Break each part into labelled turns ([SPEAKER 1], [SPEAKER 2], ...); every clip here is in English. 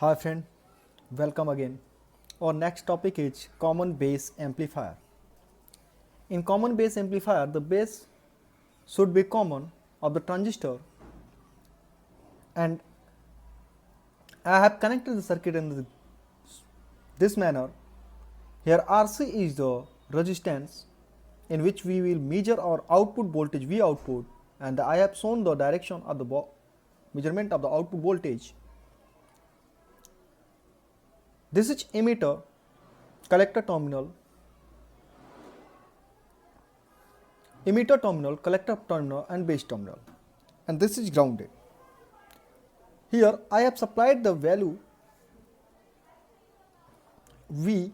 [SPEAKER 1] Hi friend, welcome again. Our next topic is common base amplifier. In common base amplifier, the base should be common of the transistor, and I have connected the circuit in this manner. Here RC is the resistance in which we will measure our output voltage V output, and I have shown the direction of the measurement of the output voltage. This is emitter, collector terminal, collector terminal and base terminal, and this is grounded. Here I have supplied the value VEE,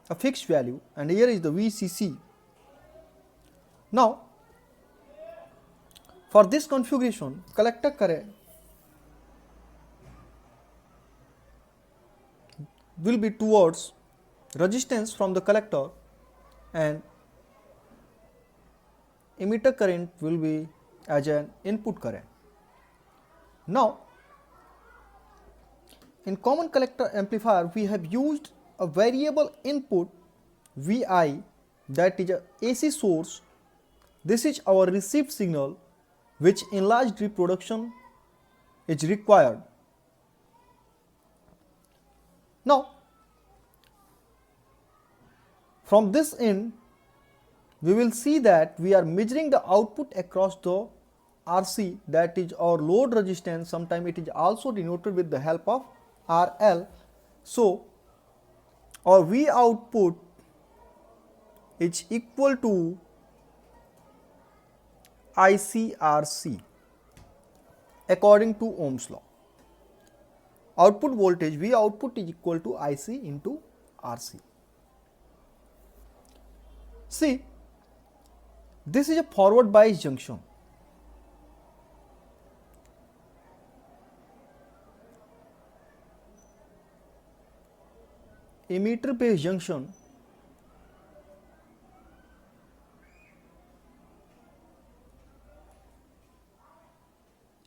[SPEAKER 1] a fixed value, and here is the VCC. Now for this configuration, collector current will be towards resistance from the collector and emitter current will be as an input current. Now in common collector amplifier we have used a variable input Vi, that is a AC source. This is our received signal which enlarged reproduction is required. Now from this end we will see that we are measuring the output across the RC, that is our load resistance. Sometimes it is also denoted with the help of RL. So our V output is equal to ICRC according to Ohm's law. Output voltage V output is equal to IC into RC. See, this is a forward bias junction. Emitter base junction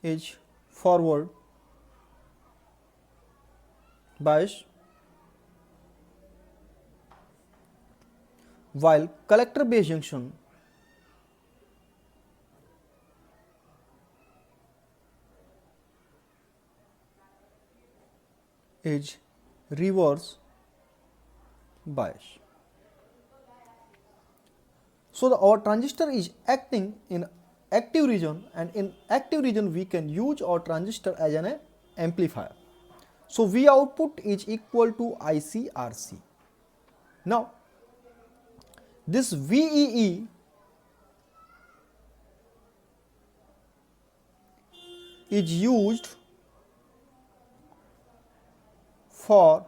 [SPEAKER 1] is forward bias, while collector base junction is reverse bias. So our transistor is acting in active region, and in active region we can use our transistor as an amplifier. So V output is equal to ICRC. Now this VEE is used for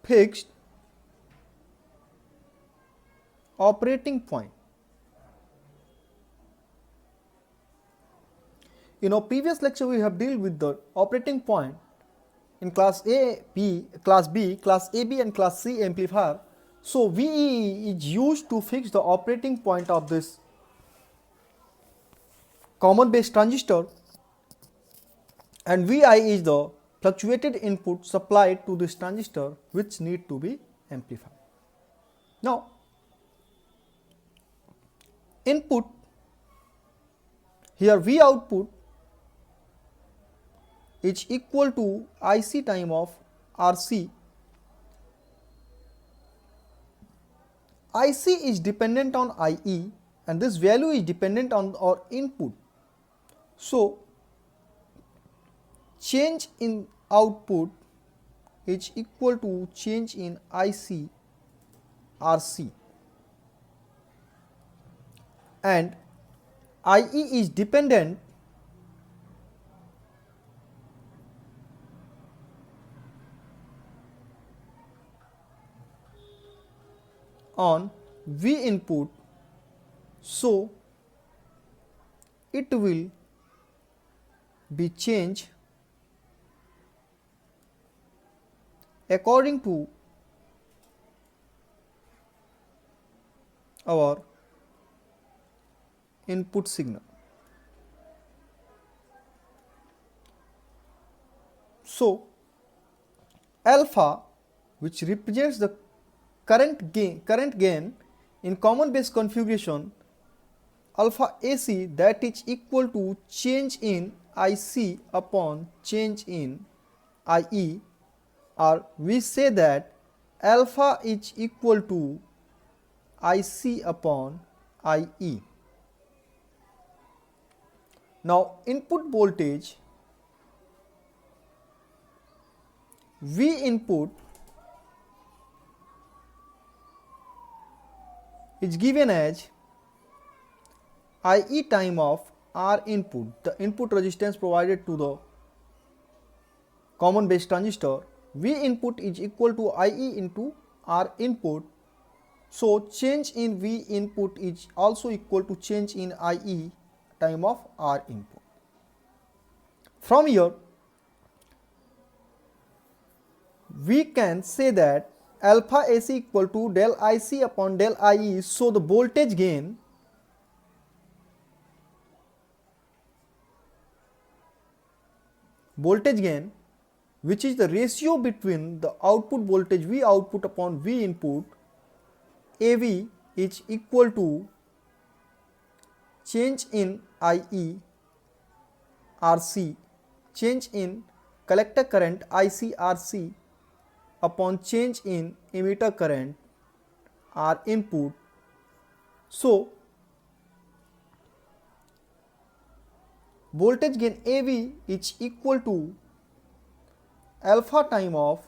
[SPEAKER 1] fixed operating point. In our previous lecture we have dealt with the operating point in class A, B, class B, class AB and class C amplifier. So VEE is used to fix the operating point of this common base transistor, and Vi is the fluctuated input supplied to this transistor which need to be amplified. Now input, here V output is equal to IC time of RC. IC is dependent on IE and this value is dependent on our input. So change in output is equal to change in IC RC, and IE is dependent on V input, so it will be changed according to our input signal. So alpha, which represents the current gain in common base configuration, alpha AC, that is equal to change in IC upon change in IE, or we say that alpha is equal to IC upon IE. Now input voltage V input is given as IE time of R input, the input resistance provided to the common base transistor. V input is equal to IE into R input. So change in V input is also equal to change in IE time of R input. From here we can say that alpha AC equal to del IC upon del IE. So the voltage gain which is the ratio between the output voltage V output upon V input, AV, is equal to change in IE RC, change in collector current IC RC upon change in emitter current R input. So voltage gain AV is equal to alpha time of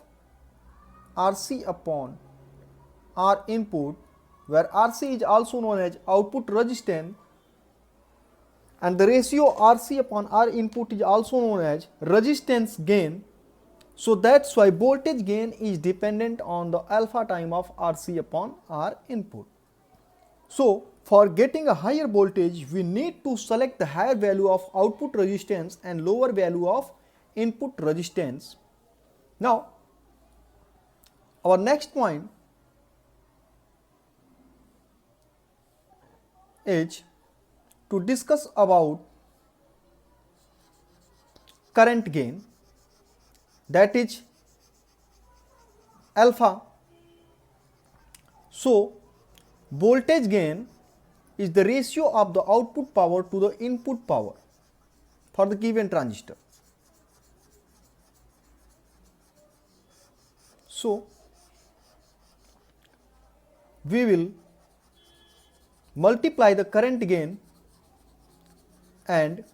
[SPEAKER 1] RC upon R input, where RC is also known as output resistance, and the ratio RC upon R input is also known as resistance gain. So that's why voltage gain is dependent on the alpha time of RC upon R input. So for getting a higher voltage, we need to select the higher value of output resistance and lower value of input resistance. Now our next point is to discuss about current gain, that is alpha. So voltage gain is the ratio of the output power to the input power for the given transistor. So we will multiply the current gain and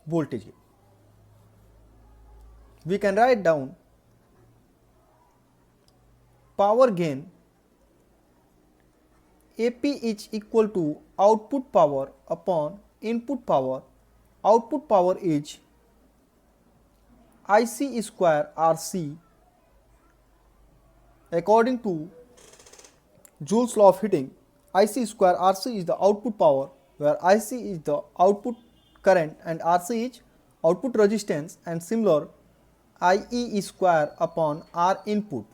[SPEAKER 1] voltage gain. We can write down power gain AP is equal to output power upon input power. Output power is IC square RC according to Joule's law of heating. IC square RC is the output power, where IC is the output current and RC is output resistance, and similar IE is square upon R input.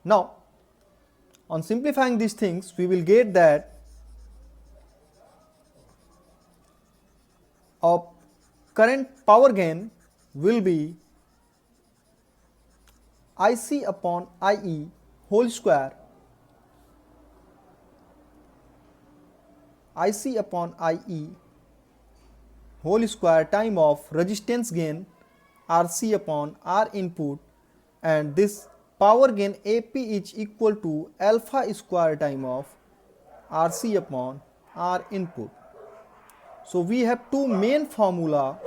[SPEAKER 1] Now on simplifying these things, we will get that our current power gain will be IC upon IE whole square, IC upon IE whole square time of resistance gain RC upon R input, and this power gain AP is equal to alpha square time of RC upon R input. So we have two main formula,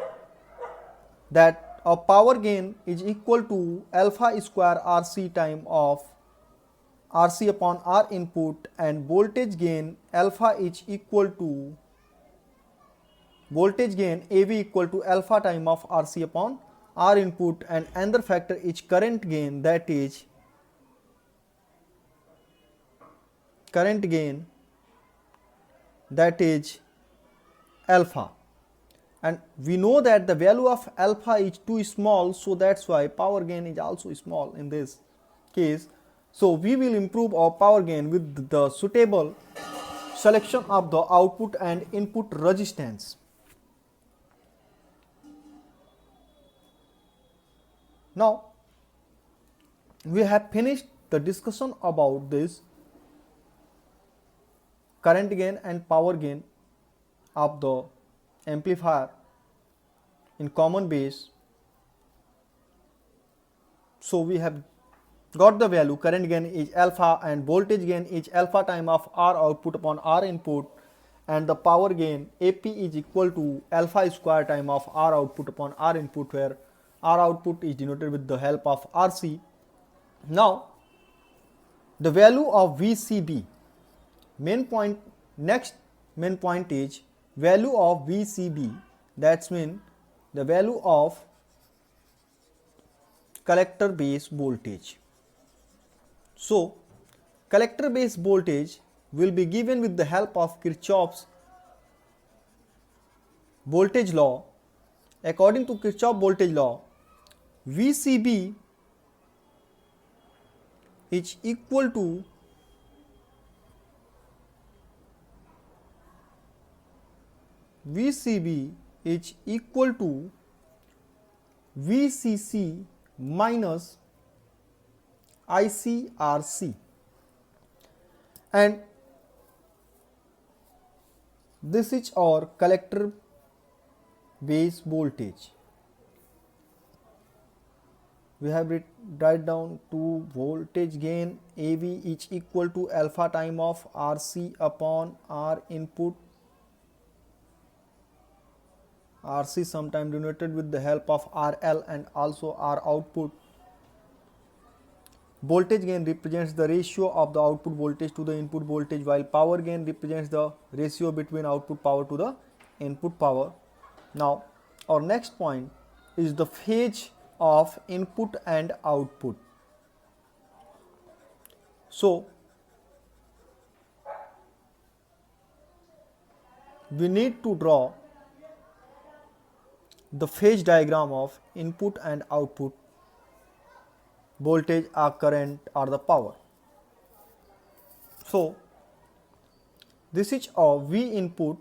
[SPEAKER 1] that a power gain is equal to alpha square RC time of RC upon R input, and voltage gain alpha is equal to voltage gain AV equal to alpha time of RC upon R input, and another factor is current gain, that is alpha. And we know that the value of alpha is too small, so that's why power gain is also small in this case. So we will improve our power gain with the suitable selection of the output and input resistance. Now we have finished the discussion about this current gain and power gain of the amplifier in common base. So we have got the value current gain is alpha and voltage gain is alpha time of R output upon R input, and the power gain AP is equal to alpha square time of R output upon R input, where R output is denoted with the help of RC. Now the value of VCB, next main point is value of VCB, that's mean the value of collector base voltage. So collector base voltage will be given with the help of Kirchhoff's voltage law. According to Kirchhoff voltage law, VCB is equal to VCC minus ICRC, and this is our collector base voltage. We have write down to voltage gain AV is equal to alpha time of RC upon R input, RC sometime denoted with the help of RL and also R output. Voltage gain represents the ratio of the output voltage to the input voltage, while power gain represents the ratio between output power to the input power. Now our next point is the phase of input and output. So we need to draw the phase diagram of input and output voltage or current or the power. So this is our V input,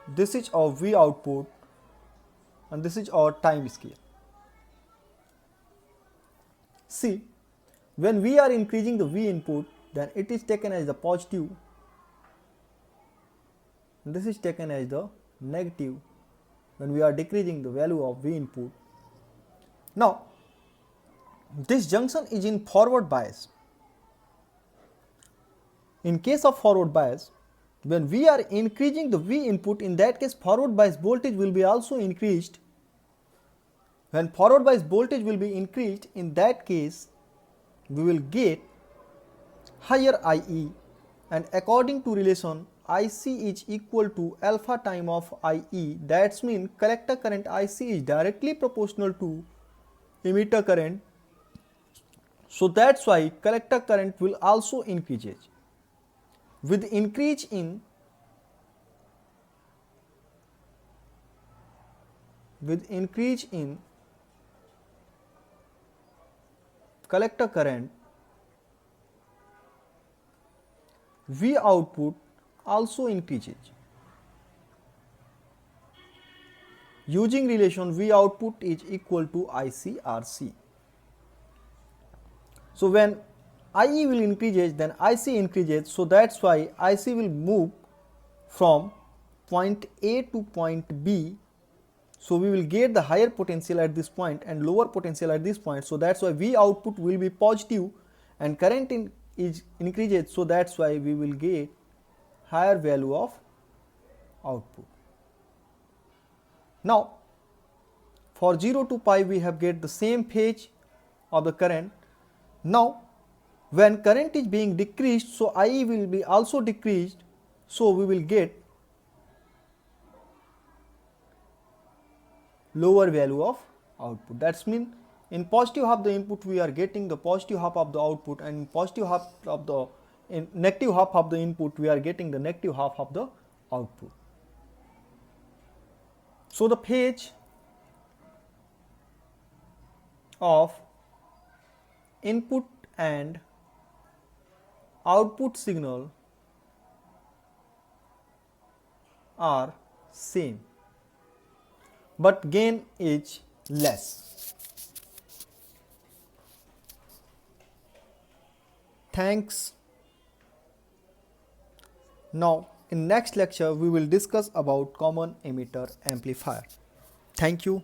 [SPEAKER 1] this is our V output, and this is our time scale. See, when we are increasing the V input, then it is taken as the positive, and this is taken as the negative when we are decreasing the value of V input. Now this junction is in forward bias. In case of forward bias, when we are increasing the V input, in that case forward bias voltage will be also increased. When forward bias voltage will be increased, in that case we will get higher IE, and according to relation IC is equal to alpha time of IE, that's mean collector current IC is directly proportional to emitter current. So that's why collector current will also increase. With increase in collector current, V output also increases. Using relation V output is equal to ICRC. So when IE will increases, then IC increases, so that's why IC will move from point A to point B. So we will get the higher potential at this point and lower potential at this point. So that's why V output will be positive and current is increases, so that's why we will get higher value of output. Now for 0 to pi we have get the same phase of the current. Now when current is being decreased, so IE will be also decreased, so we will get lower value of output. That's mean in positive half the input we are getting the positive half of the output, and in positive half of the negative half of the input we are getting the negative half of the output. So the phase of input and output signal are same, but gain is less. Thanks. Now in next lecture we will discuss about common emitter amplifier. Thank you.